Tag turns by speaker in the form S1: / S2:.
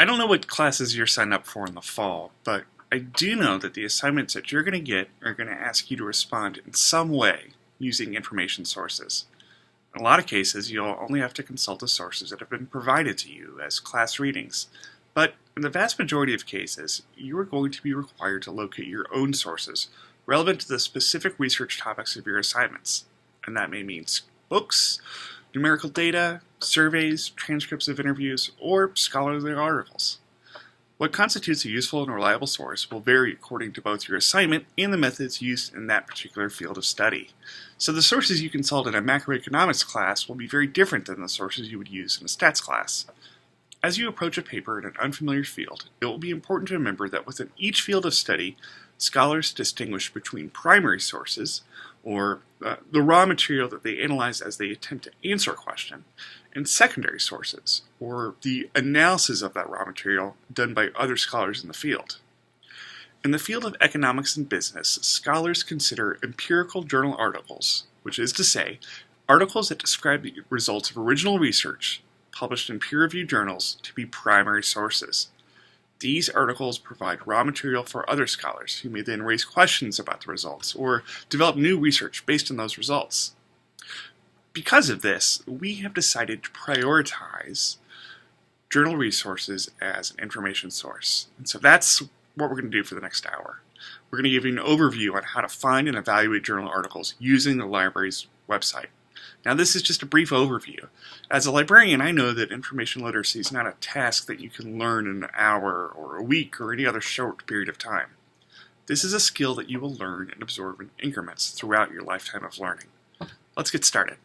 S1: I don't know what classes you're signed up for in the fall, but I do know that the assignments that you're going to get are going to ask you to respond in some way using information sources. In a lot of cases, you'll only have to consult the sources that have been provided to you as class readings, but in the vast majority of cases, you are going to be required to locate your own sources relevant to the specific research topics of your assignments, and that may mean books, numerical data, surveys, transcripts of interviews, or scholarly articles. What constitutes a useful and reliable source will vary according to both your assignment and the methods used in that particular field of study. So the sources you consult in a macroeconomics class will be very different than the sources you would use in a stats class. As you approach a paper in an unfamiliar field, it will be important to remember that within each field of study, scholars distinguish between primary sources, or the raw material that they analyze as they attempt to answer a question, and secondary sources, or the analysis of that raw material done by other scholars in the field. In the field of economics and business, scholars consider empirical journal articles, which is to say, articles that describe the results of original research published in peer-reviewed journals, to be primary sources. These articles provide raw material for other scholars who may then raise questions about the results or develop new research based on those results. Because of this, we have decided to prioritize journal resources as an information source. And so that's what we're going to do for the next hour. We're going to give you an overview on how to find and evaluate journal articles using the library's website. Now, this is just a brief overview. As a librarian, I know that information literacy is not a task that you can learn in an hour or a week or any other short period of time. This is a skill that you will learn and absorb in increments throughout your lifetime of learning. Let's get started.